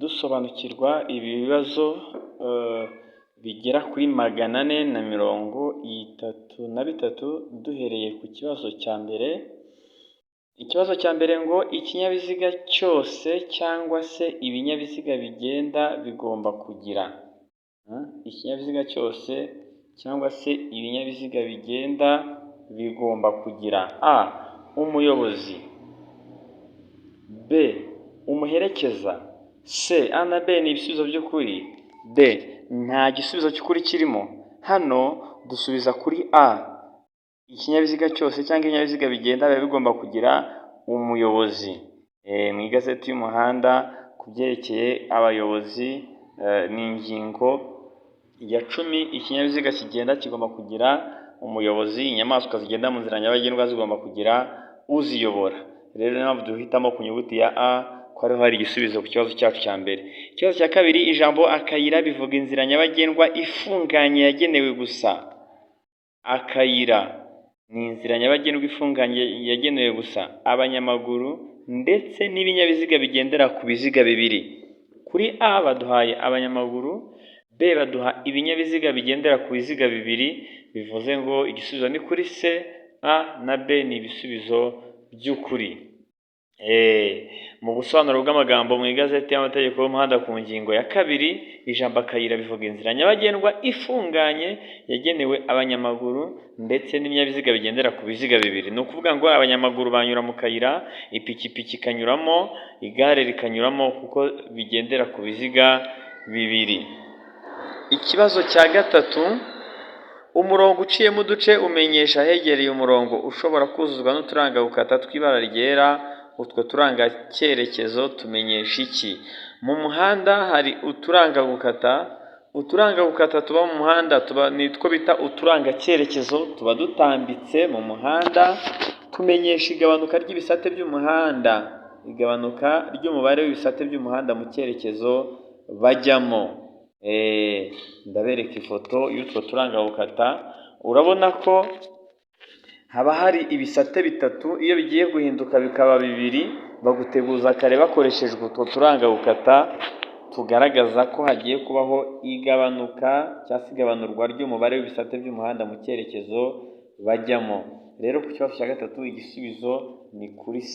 dusobanukirwa ibi bibazo bigera kuri 433 duhereye ku kibazo cya mbere. Ikibazo cya mbere ngo ikinyabiziga cyose cyangwa se ibinyabiziga bigenda bigomba kugira. Ikinyabiziga cyose cyangwa se ibinyabiziga bigenda bigomba kugira: A. Umuyobozi. B. Umuherekeza. C. A na B ni ibisubizo by'ukuri. D. Nta gisubizo cy'ukuri kirimo. Hano dusubiza kuri A. Ikinyabiziga cyose cyangwa ibinyabiziga bigenda biba bigomba kugira umuyobozi. Mu igazeti y'umuhanda ku byerekeye abayobozi ni ingingo ya 10. Ikinyabiziga kigenda kigomba kugira umuyobozi. Inyamaswa zigenda mu nzira nyabagendwa zigomba kugira uziyobora. Rero niyo mpamvu duhitamo ku nyuguti ya A ko ariho hari igisubizo ku kibazo cyacu cya mbere. Ikibazo cya kabiri, ijambo akayira bivuga inzira nyabagendwa ifunganye yagenewe gusa. Akayira ni inzira nyabagendwa ifunganye yagenewe gusa abanyamaguru ndetse n'ibinyabiziga bigendera ku biziga bibiri. Kuri A baduhaye abanyamaguru, B baduha ibinyabiziga bigendera ku biziga bibiri, bivuze ngo igisubizo ni kuri C. A na B ni ibisubizo by'ukuri. Mu busobanuro bw'amagambo mu igazeti y'amategeko y'umuhanda ku ngingo ya 2, ijambo akayira bivuga inzira nyabagendwa ifunganye yagenewe abanyamaguru ndetse n'ibinyabiziga bigendera ku biziga bibiri. Ni ukuvuga ngo abanyamaguru banyura mu kayira, ipikipiki ikanyuramo, igare rikanyuramo kuko bigendera ku biziga bibiri. Ikibazo cya gatatu, umurongo uciyemo uduce umenyesha ahegereye umurongo ushobora kuzuzwa n'uturangagukata tw'ibara ryera. Utwo turangacyerekezo tumenyesha iki? Mu muhanda hari uturangagukata tuba mu muhanda nitwo bita uturangacyerekezo, tuba dutambitse mu muhanda, tumenyesha igabanuka ry'ibisate by'umuhanda, igabanuka ry'umubare w'ibisate by'umuhanda mu cyerekezo bajyamo. Ndabereka ifoto y'utwo turangagukata. Urabona ko haba hari ibisate bitatu, iyo bigiye guhinduka bikaba bibiri baguteguza kare bakoreshejwe utwo turangagukata tugaragaza ko hagiye kubaho igabanuka cyangwa se igabanurwa ry'umubare w'ibisate by'umuhanda mu cyerekezo bajyamo. Rero ku kibazo cya gatatu igisubizo ni kuri C.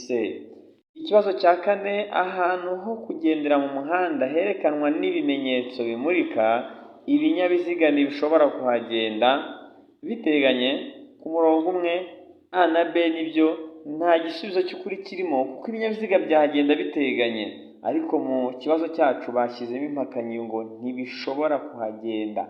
Ikibazo cya kane, ahantu ho kugendera mu muhanda herekanwa n'ibimenyetso bimurika, ibinyabiziga ntibishobora kuhagenda biteganye ku murongo umwe. A na B nibyo, nta gisubizo cy'ukuri kirimo kuko ibinyabiziga byahagenda biteganye, ariko mu kibazo cyacu bashyizemo impakanyi ngo ntibishobora kuhagenda.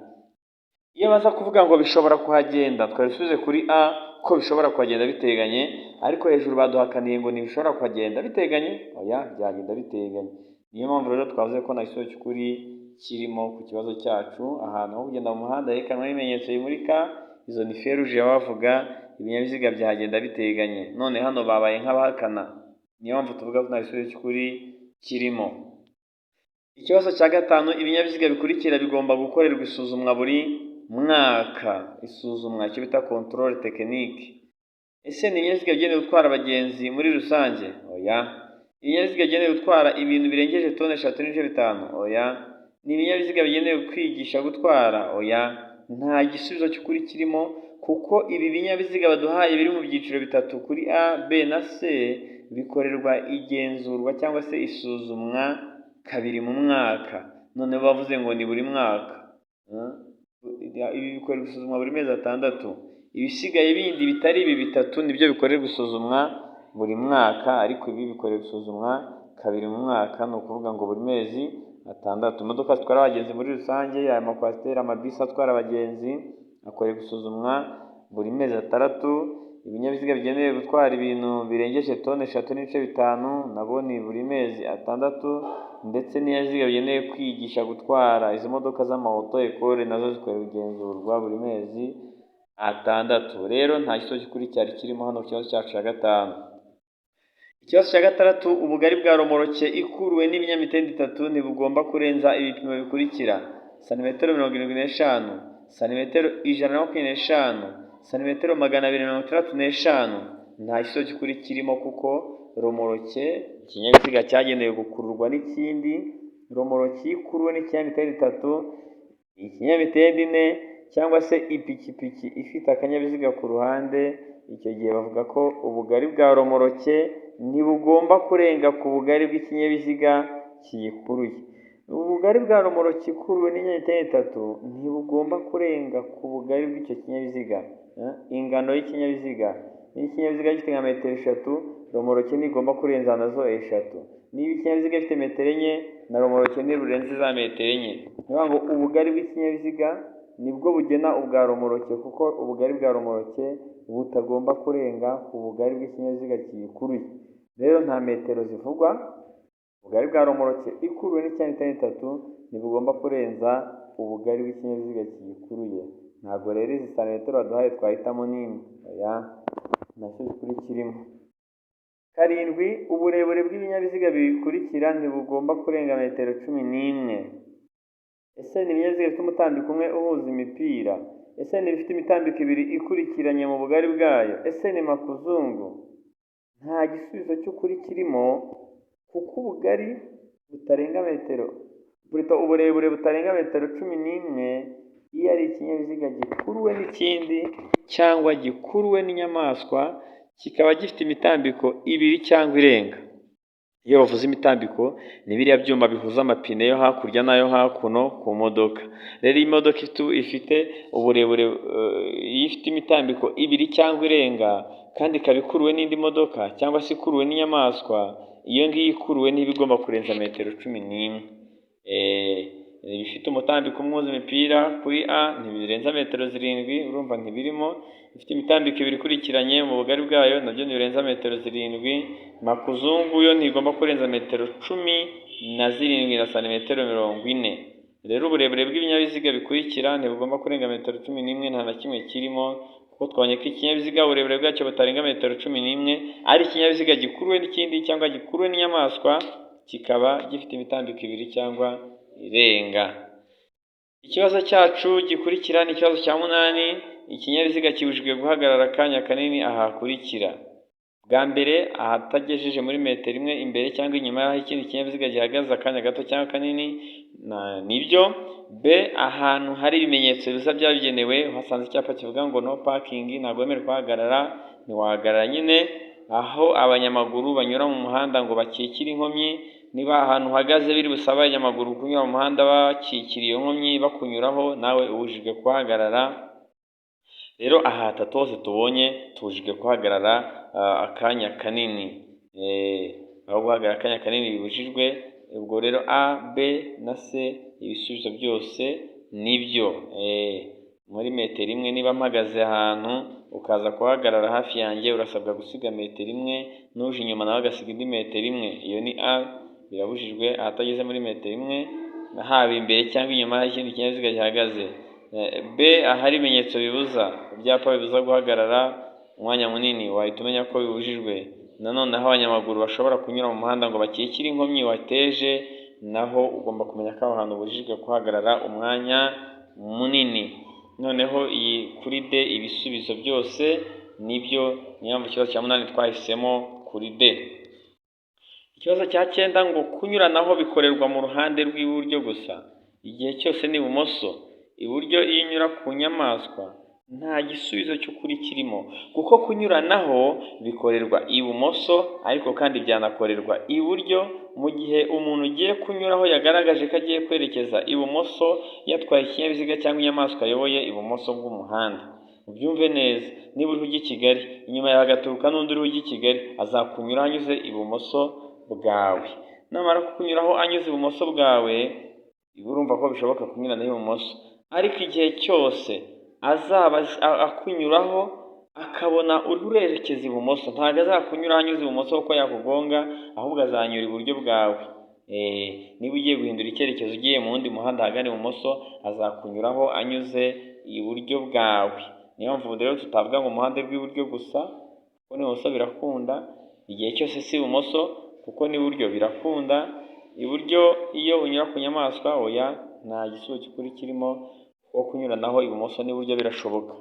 Iyo baza kuvuga ngo bishobora kuhagenda twabisubize kuri A ko bishobora kuhagenda biteganye, ariko hejuru baduhakaniye ngo ntibishobora kuhagenda biteganye. Oya, byagenda biteganye. Niyo mpamvu rero twavuze ko nta gisubizo cy'ukuri kirimo ku kibazo cyacu. Ahantu ho kugenda mu muhanda herekanwa n'ibimenyetso bimurika, izo ni feruje bavuga, ibinyabiziga byahagenda biteganye. None hano babaye nk'abahakana, niyo mpamvu tuvuga ko nta gisubizo cy'ukuri kirimo. Ikibazo cya gatanu, ibinyabiziga bikurikira bigomba gukorerwa isuzumwa buri mwaka. Isuzumwa icyo bita controle technique. Ese ni ibinyabiziga bigenewe gutwara abagenzi muri rusange? Oya. Ibinyabiziga bigenewe gutwara ibintu birengeje toni 3.5? Oya. Ni ibinyabiziga bigenewe kwigisha gutwara? Oya. Nta gisubizo cy'ukuri kirimo kuko ibi binyabiziga baduhaye biri mu byiciro bitatu kuri A, B na C bikorerwa igenzurwa cyangwa se isuzumwa kabiri mu mwaka. None bavuze ngo ni buri mwaka. Ibi bikorerwa isuzumwa buri mezi 6. Ibisigaye bindi bitari ibi bitatu nibyo bikorerwa isuzumwa buri mwaka, ariko ibi bikorerwa isuzumwa kabiri mu mwaka, ni ukuvuga ngo buri mezi 6. Imodoka zitwara abagenzi muri rusange, aya makwasiteri, amabisi atwara abagenzi akorerwa isuzumwa buri mezi 6. Ibinyabiziga bigenewe gutwara ibintu birengeje toni 3.5 nabo ni buri mezi 6, ndetse n'ibinyabiziga bigenewe kwigisha gutwara izo modoka z'amamoto ekole nazo zikorerwa igenzurwa buri mezi 6. Rero nta gisubizo cy'ukuri cyari kirimo hano ku kibazo cyacu cya gatanu. Ikibazo cya gatandatu, ubugari bwa romoroke ikuruwe n'ibinyamitende 3 ntibugomba kurenza ibipimo bikurikira: santimetero 75, santimetero 125, santimetero 265. Nta gisubizo cy'ukuri kirimo kuko romoroke ikinyabiziga cyagenewe gukururwa n'ikindi romoroki ikuruwe n'ikinyamitende 3, ikinyamitende 4 cyangwa se ipikipiki ifite akanyabiziga ku ruhande, icyo gihe bavuga ko ubugari bwa romoroke ntibugomba kurenga ku bugari bw'ikinyabiziga kiyikuruye. Ubugari bwa romoroki ikuruwe n'ibinyamitende 3 ntibugomba kurenga ku bugari bw'icyo kinyabiziga. Ingano y'ikinyabiziga, niba ikinyabiziga gifite nka metero 3, romoroke ntigomba kurenza nazo 3. Niba ikinyabiziga gifite metero 4, na romoroke ntirurenze za metero 4. Ni ukuvuga ngo ubugari bw'ikinyabiziga nibwo bugena ubwa romoroke, kuko ubugari bwa romoroke butagomba kurenga ku bugari bw'ikinyabiziga kiyikuruye. Rero nta metero zivugwa, ubugari bwa romoroke ikuruwe n'ikinyamitende 3 ntibugomba kurenza ubugari bw'ikinyabiziga kiyikuruye. Ntabwo rero izi santimetero baduhaye twahitamo nini, oya, nacyo gikuri kirimo. 7, uburebure bw'ibinyabiziga bikurikira ntibugomba kurenga metero 11. Ese ni ibinyabiziga bifite umutambiko umwe uhuza imipira? Ese ni ibifite imitambiko 2 ikurikiranye mu bugari bwayo? Ese ni makuzungu? Nta gisubizo cy'ukuri kirimo, kuko ubugari butarenga metero, uburebure butarenga metero 11 iyo ari ikinyabiziga gikuruwe n'ikindi cyangwa gikuruwe n'inyamaswa, kikaba gifite imitambiko 2 cyangwa irenga. Iyo bavuze imitambiko ni biriya byuma bihuza amapine yo hakurya n'ayo hakuno ku modoka. Rero iyi modoka ifite uburebure, iyo ifite imitambiko 2 cyangwa irenga kandi ikaba ikuruwe n'indi modoka cyangwa se ikuruwe n'inyamaswa, iyo ngiyo ikuruwe ntibigomba kurenza metero 11. Ibifite umutambiko umwe uhuza imipira kuri A ntibirenza metero 7, urumva ntibirimo. Ifite imitambiko 2 ikurikiranye mu bugari bwayo nabyo ntibirenza metero 7. Makuzungu yo ntigomba kurenza metero 17 na santimetero 40. Rero uburebure bw'ibinyabiziga bikurikira ntibugomba kurenga metero 11, nta na kimwe kirimo, kuko twabonye ko ikinyabiziga uburebure bwacyo butarenga metero 11 ari ikinyabiziga gikuruwe n'ikindi cyangwa gikuruwe n'inyamaswa, kikaba gifite imitambiko 2 cyangwa irenga. Ikibazo cyacu gikurikira ni ikibazo cya 8. Ikinyabiziga kibujijwe guhagarara akanya kanini aha hakurikira: bwa mbere, ahatagejeje muri metero 1 imbere cyangwa inyuma y'aho ikindi kinyabiziga gihagaze akanya gato cyangwa kanini, nibyo. B, ahantu hari ibimenyetso biza byabigenewe, uhasanze icyapa kivuga ngo no parking, ntabwo wemerewe kuhagarara, ntiwahagarara nyine. Aho abanyamaguru banyura mu muhanda ngo bakikire inkomyi, niba ahantu uhagaze biri busaba abanyamaguru kunyura mu muhanda bakikira iyo nkomyi bakunyuraho, nawe ubujijwe kuhagarara. Rero aha hatatu hose tubonye tubujijwe kuhagarara akanya kanini. Aho guhagarara akanya kanini bibujijwe. Ubwo rero A, B na C ibisubizo byose nibyo. Muri metero 1 niba mpagaze ahantu ukaza kuhagarara hafi yanjye, urasabwa gusiga metero 1, n'uje inyuma nawe agasiga indi metero 1. Iyo ni A, birabujijwe ahatageze muri metero 1, haba imbere cyangwa inyuma y'ikindi kinyabiziga gihagaze. B, ahari ibimenyetso bibuza, ibyapa bibuza guhagarara umwanya munini, wahita umenya ko bibujijwe. Nanone aho abanyamaguru bashobora kunyura mu muhanda ngo bakikire inkomyi wateje, naho ugomba kumenya ko aho hantu ubujijwe kuhagarara umwanya munini. Noneho iyi kuri D ibisubizo byose nibyo, niyo mu kibazo cya 8 twahisemo kuri D. Ikibazo cya 9 ngo kunyuranaho bikorerwa mu ruhande rw'iburyo gusa, igihe cyose ni ibumoso. Iburyo iyo unyura ku nyamaswa nta gisubizo cy'ukuri kirimo, kuko kunyuranaho bikorerwa ibumoso, ariko kandi byanakorerwa iburyo mu gihe umuntu ugiye kunyuraho yagaragaje ko agiye kwerekeza ibumoso, yatwaye ikinyabiziga cyangwa inyamaswa ayoboye ibumoso bw'umuhanda. Ubyumve neza, niba uriho ujya i Kigali, inyuma yawe hagaturuka n'undi uriho ujya i Kigali, azakunyuraho anyuze ibumoso bwawe. Namara kukunyuraho anyuze ibumoso bwawe, urumva ko bishoboka kunyuranaho ibumoso. Ariko igihe cyose azaba akunyuraho akabona uri urerekeza ibumoso, ntabwo azakunyuraho anyuze ibumoso kuko yakugonga, ahubwo azanyura iburyo bwawe. Niba ugiye guhindura icyerekezo ugiye mu wundi muhanda ahagana ibumoso, azakunyuraho anyuze iburyo bwawe. Niyo mpamvu rero tutavuga ngo umuhanda rw'iburyo gusa, kuko n'ibumoso birakunda. Igihe cyose si ibumoso, kuko n'iburyo birakunda. Iburyo iyo unyura ku nyamaswa, oya, nta gisubizo cy'ukuri kirimo, kuko kunyuranaho ibumoso n'iburyo birashoboka.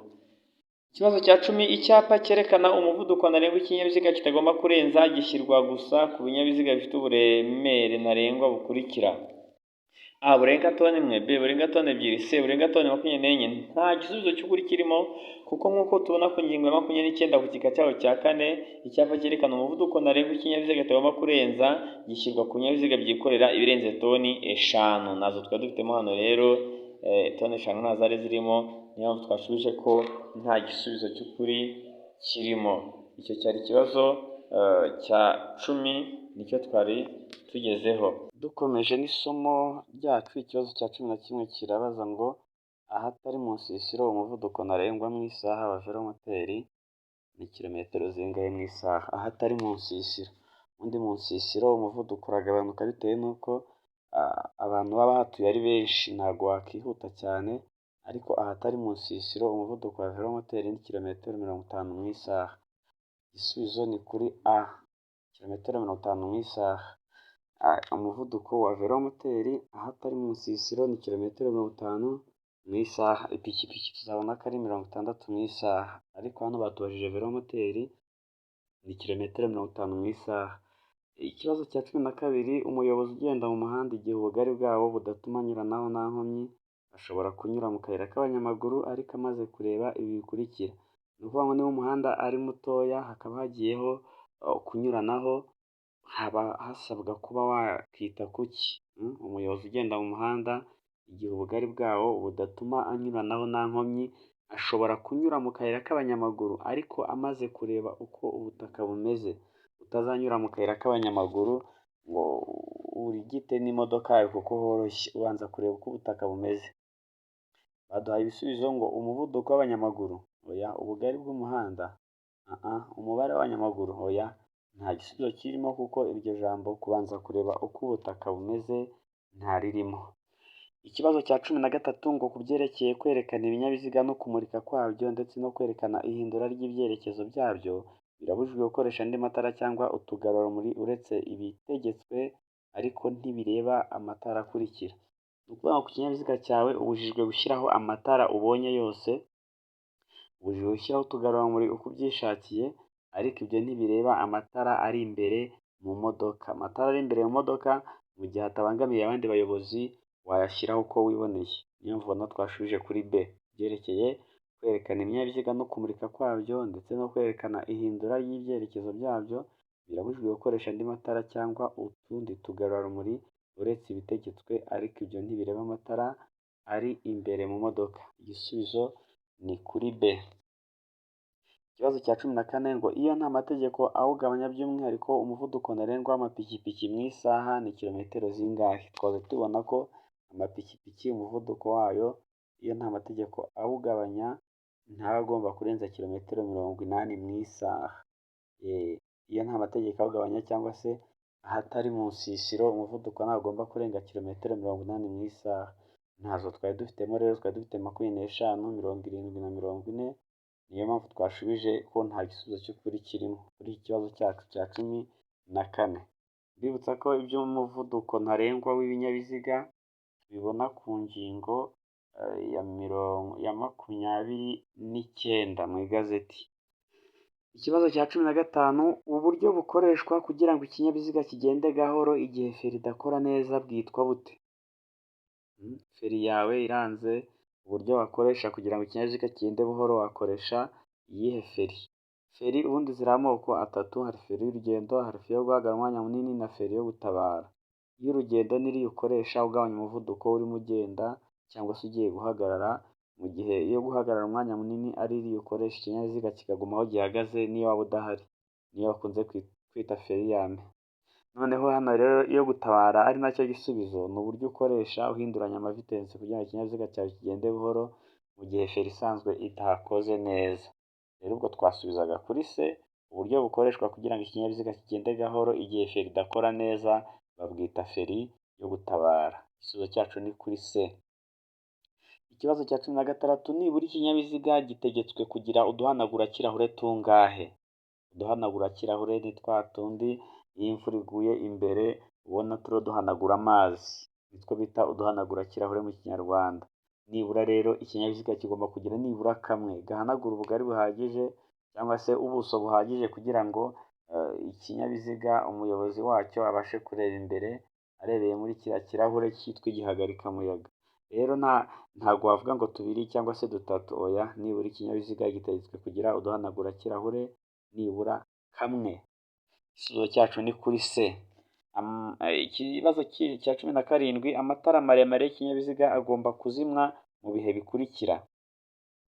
Ikibazo cya 10, icyapa cyerekana umuvuduko ntarengwa ikinyabiziga kitagomba kurenza gishyirwa gusa ku binyabiziga bifite uburemere ntarengwa bukurikira: A burenga toni imwe, B burenga toni ebyiri, C burenga toni 24, nta gisubizo cy'ukuri kirimo kuko nk'uko tubona ku ngingo ya 29 ku gika cyaho cya kane, icyapa cyerekana umuvuduko ntarengwa ikinyabiziga kitagomba kurenza gishyirwa ku binyabiziga byikorera ibirenze toni 5. Nazo twari dufitemo hano rero toni 5 nta zari zirimo, niyo mpamvu twashubije ko nta gisubizo cy'ukuri kirimo. Icyo cyari ikibazo cya 10 nicyo twari tugezeho. Dukomeje n'isomo ryacu, ikibazo cya 11 kirabaza ngo ahatari mu nsisiro umuvuduko ntarengwa mu isaha wa velomoteri ni kilometero zingahe mu isaha? Ahatari mu nsisiro, ubundi mu nsisiro umuvuduko uragabanuka bitewe n'uko abantu baba bahatuye ari benshi, ntabwo wakihuta cyane, ariko ahatari mu nsisiro umuvuduko wa velomoteri ni kilometero 50 mu isaha. Igisubizo ni kuri A, kilometero 50 mu isaha. Umuvuduko wa velomoteri ahatari mu nsisiro ni kilometero 50 mu isaha. Ipikipiki tuzabona ko ari 60 mu isaha, ariko hano batubajije velomoteri ni kilometero 50 mu isaha. Ikibazo cya 12, umuyobozi ugenda mu muhanda igihe ubugari bwawo budatuma anyuranaho nta nkomyi ashobora kunyura mu kayira k'abanyamaguru ariko amaze kureba ibi bikurikira. Ni ukuvuga ngo niba umuhanda ari mutoya hakaba hagiyeho kunyuranaho, haba hasabwa kuba wakita kuki? Umuyobozi ugenda mu muhanda igihe ubugari bwawo budatuma anyuranaho nta nkomyi ashobora kunyura mu kayira k'abanyamaguru ariko amaze kureba uko ubutaka bumeze. Utazanyura mu kayira k'abanyamaguru ngo urigite n'imodoka yawe kuko horoshye, ubanza kureba uko ubutaka bumeze. Baduhaye ibisubizo ngo umuvuduko w'abanyamaguru, oya. Ubugari bw'umuhanda, umubare w'abanyamaguru, oya. Nta gisubizo kirimo kuko iryo jambo kubanza kureba uko ubutaka bumeze ntaririmo. Ikibazo cya 13 ngo ku byerekeye kwerekana ibinyabiziga no kumurika kwabyo ndetse no kwerekana ihindura ry'ibyerekezo byabyo, birabujijwe gukoresha andi matara cyangwa utugarurarumuri uretse ibitegetswe ariko ntibireba amatara akurikira. Ni ukuvuga ngo ku kinyabiziga cyawe ubujijwe gushyiraho amatara ubonye yose, ubujijwe gushyiraho utugarurarumuri uko ubyishakiye, ariko ibyo ntibireba amatara ari imbere mu modoka. Amatara ari imbere mu modoka mu gihe hatabangamiye abandi bayobozi wayashyiraho uko wiboneye. Niyo mvuna twashubije kuri B. Byerekeye kwerekana ibinyabiziga no kumurika kwabyo ndetse no kwerekana ihindura ry'ibyerekezo byabyo, birabujijwe gukoresha andi matara cyangwa utundi tugarurarumuri uretse ibitegetswe ariko ibyo ntibireba amatara ari imbere mu modoka. Igisubizo ni kuri B. Ikibazo cya 14 ngo iyo nta mategeko awugabanya by'umwihariko umuvuduko ntarengwa w'amapikipiki mu isaha ni kilometero zingahe? Twaje tubona ko amapikipiki umuvuduko wayo iyo nta mategeko awugabanya ntaba agomba kurenza kilometero 80 mu isaha. Iyo nta mategeko awugabanya cyangwa se ahatari mu nsisiro umuvuduko ntagomba kurenga kilometero 80 mu isaha. Ntazo twari dufitemo rero, twari dufite 25, 70 na 40. Niyo mpamvu twashubije ko nta gisubizo cy'ukuri kirimo kuri iki kibazo cyacu cya 14. Mbibutsa ko iby'umuvuduko ntarengwa w'ibinyabiziga tubibona ku ngingo ya 29 mu igazeti. Ikibazo cya 15, uburyo bukoreshwa kugira ngo ikinyabiziga kigende gahoro igihe feri idakora neza bwitwa bute? Feri yawe iranze, uburyo wakoresha kugira ngo ikinyabiziga kigende buhoro wakoresha iyihe feri? Feri ubundi ziri amoko atatu, hari feri y'urugendo, hari feri yo guhagarara umwanya munini na feri yo gutabara. Iy'urugendo ni iriya ukoresha ugabanya umuvuduko urimo ugenda cyangwa se ugiye guhagarara, mu gihe iyo guhagarara umwanya munini ari iriya ukoresha ikinyabiziga kikaguma aho gihagaze niyo waba udahari. Niyo bakunze kwita feri ya mbere. Noneho hano rero iyo gutabara ari nacyo gisubizo, ni uburyo ukoresha uhinduranya amavitensi kugira ngo ikinyabiziga cyawe kigende buhoro mu gihe feri isanzwe itakoze neza. Rero ubwo twasubizaga kuri C, uburyo bukoreshwa kugira ngo ikinyabiziga kigende gahoro igihe feri idakora neza babwita feri yo gutabara. Igisubizo cyacu ni kuri C. Ikibazo cya 16, nibura ikinyabiziga gitegetswe kugira uduhanagura-kirahure tungahe? Uduhanagura-kirahure ni twa tundi iyo imvura iguye imbere ubona turiho duhanagura amazi, nitwo bita uduhanagura-kirahure mu kinyarwanda. Nibura rero ikinyabiziga kigomba kugira nibura kamwe gahanagura ubugari buhagije cyangwa se ubuso buhagije kugira ngo ikinyabiziga umuyobozi wacyo abashe kureba imbere arebeye muri kiriya kirahure cyitwa igihagarikamuyaga. Rero ntabwo wavuga ngo tubiri cyangwa se dutatu, oya, nibura ikinyabiziga gitegetswe kugira uduhanagurakirahure nibura kamwe. Igisubizo cyacu ni kuri C. Ikibazo cya 17, amatara maremare y'ikinyabiziga agomba kuzimwa mu bihe bikurikira.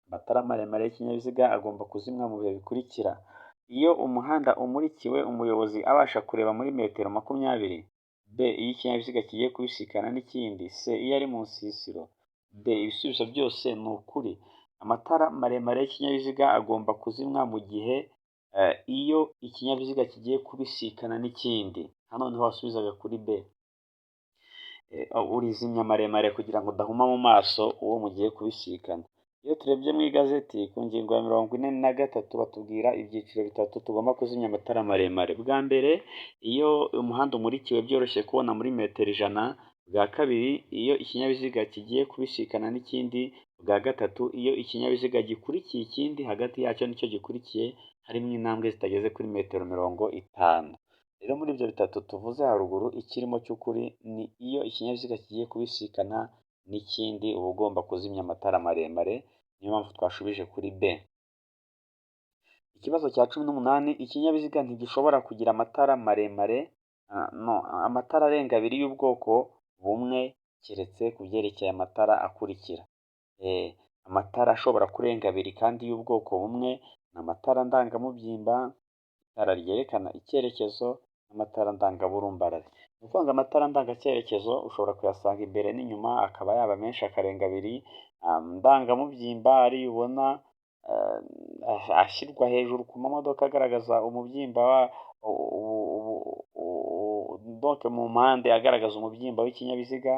Amatara maremare y'ikinyabiziga agomba kuzimwa mu bihe bikurikira: iyo umuhanda umurikiwe umuyobozi abasha kureba muri metero 20, B, iyo ikinyabiziga kigiye kubisikana n'ikindi, C, iyo ari mu nsisiro, D, ibisubizo byose ni ukuri. Amatara maremare y'ikinyabiziga agomba kuzimwa mu gihe iyo ikinyabiziga kigiye kubisikana n'ikindi. Hano niho wasubizaga kuri B. Urizimya maremare kugira ngo udahuma mu maso uwo mugiye kubisikana. Iyo turebye mu igazeti ku ngingo ya 43 batubwira ibyiciro bitatu tugomba kuzimya amatara maremare. Bwa mbere, iyo umuhanda umurikiwe byoroshye kubona muri metero 100. Bwa kabiri, iyo ikinyabiziga kigiye kubisikana n'ikindi. Bwa gatatu, iyo ikinyabiziga gikurikiye ikindi, hagati yacyo n'icyo gikurikiye harimo intambwe zitageze kuri metero 50. Rero muri ibyo bitatu tuvuze haruguru, ikirimo cy'ukuri ni iyo ikinyabiziga kigiye kubisikana n'ikindi uba ugomba kuzimya amatara maremare. Niyo mpamvu twashubije kuri B. Ikibazo cya 18, ikinyabiziga ntigishobora kugira amatara maremare, amatara arenga abiri y'ubwoko bumwe keretse ku byerekeye amatara akurikira. Amatara ashobora kurenga abiri kandi y'ubwoko bumwe ni amatara ndangamubyimba, itara ryerekana icyerekezo n'amatara ndangaburumbarare. Ni ukuvuga ngo amatara ndangacyerekezo ushobora kuyasanga imbere n'inyuma, akaba yaba menshi akarenga abiri. Ndangamubyimba ariyo ubona ashyirwa hejuru ku mamodoka agaragaza umubyimba donc mu mpande agaragaza umubyimba w'ikinyabiziga,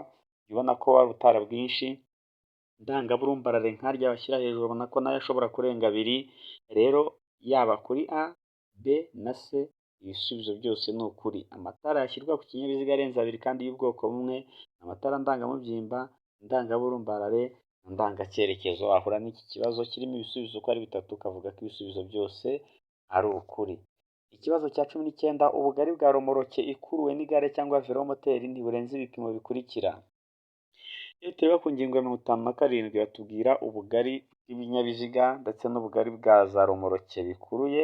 ubona ko wari ubutara bwinshi. Ndangaburumbarare nkarya bashyira hejuru ubona ko nayo ashobora kurenga abiri. Rero yaba kuri A, B na C, ibisubizo byose ni ukuri. Amatara yashyirwa ku kinyabiziga arenze abiri kandi y'ubwoko bumwe, amatara ndangamubyimba, ndangaburumbarare, ndangacyerekezo. Ahura n'iki kibazo kirimo ibisubizo uko ari bitatu, ukavuga ko ibisubizo byose ari ukuri. Ikibazo cya 19, ubugari bwa romoroke ikuruwe n'igare cyangwa velomoteri ntiburenze ibipimo bikurikira. Iyo tureba ku ngingo ya 57 batubwira ubugari bw'ibinyabiziga ndetse n'ubugari bwa za romoroke bikuruye.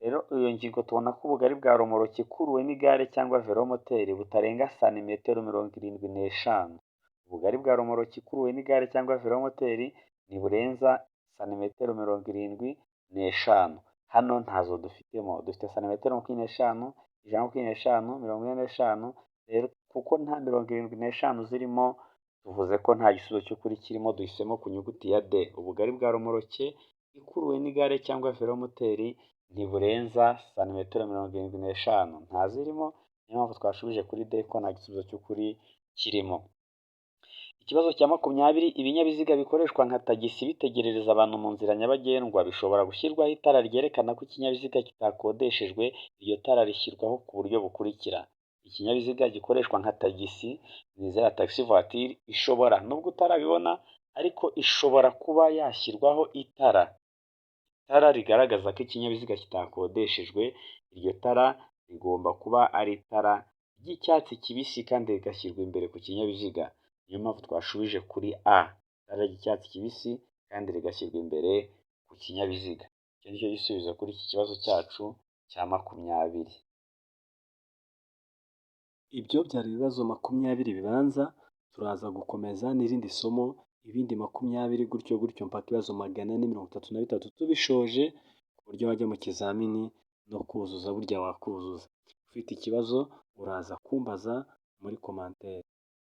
Rero iyo ngingo tubona ko ubugari bwa romoroke ikuruwe n'igare cyangwa velomoteri butarenga santimetero 75. Ubugari bwa romoroke ikuruwe n'igare cyangwa velomoteri ntiburenza santimetero 75. Hano ntazo dufitemo, dufite santimetero 25, 125, 45. Rero kuko nta 75 zirimo, tuvuze ko nta gisubizo cy'ukuri kirimo, duhisemo ku nyuguti ya D. Ubugari bwa romoroke ikuruwe n'igare cyangwa velomoteri ntiburenza santimetero 75, ntazirimo. Niyo mpamvu twashubije kuri D ko nta gisubizo cy'ukuri kirimo. Ikibazo cya 20, ibinyabiziga bikoreshwa nka tagisi bitegerereza abantu mu nzira nyabagendwa bishobora gushyirwaho itara ryerekana ko ikinyabiziga kitakodeshejwe. Iryo tara rishyirwaho ku buryo bukurikira. Ikinyabiziga gikoreshwa nka tagisi ni za taxi voiture, ishobora, nubwo utarabibona ariko ishobora kuba yashyirwaho itara rigaragaza ko ikinyabiziga kitakodeshejwe. Iryo tara rigomba kuba ari itara ry'icyatsi kibisi kandi rigashyirwa imbere ku kinyabiziga. Niyo mpamvu twashubije kuri A, itara ry'icyatsi kibisi kandi rigashyirwa imbere ku kinyabiziga. Icyo nicyo gisubizo kuri iki kibazo cyacu cya 20. Ibyo byari ibibazo 20 bibanza. Turaza gukomeza n'irindi somo, ibindi 20 gutyo gutyo mpaka ibibazo 433 tubishoje, ku buryo wajya mu kizamini no kuzuza burya wakuzuza. Ufite ikibazo uraza kumbaza muri commentaire.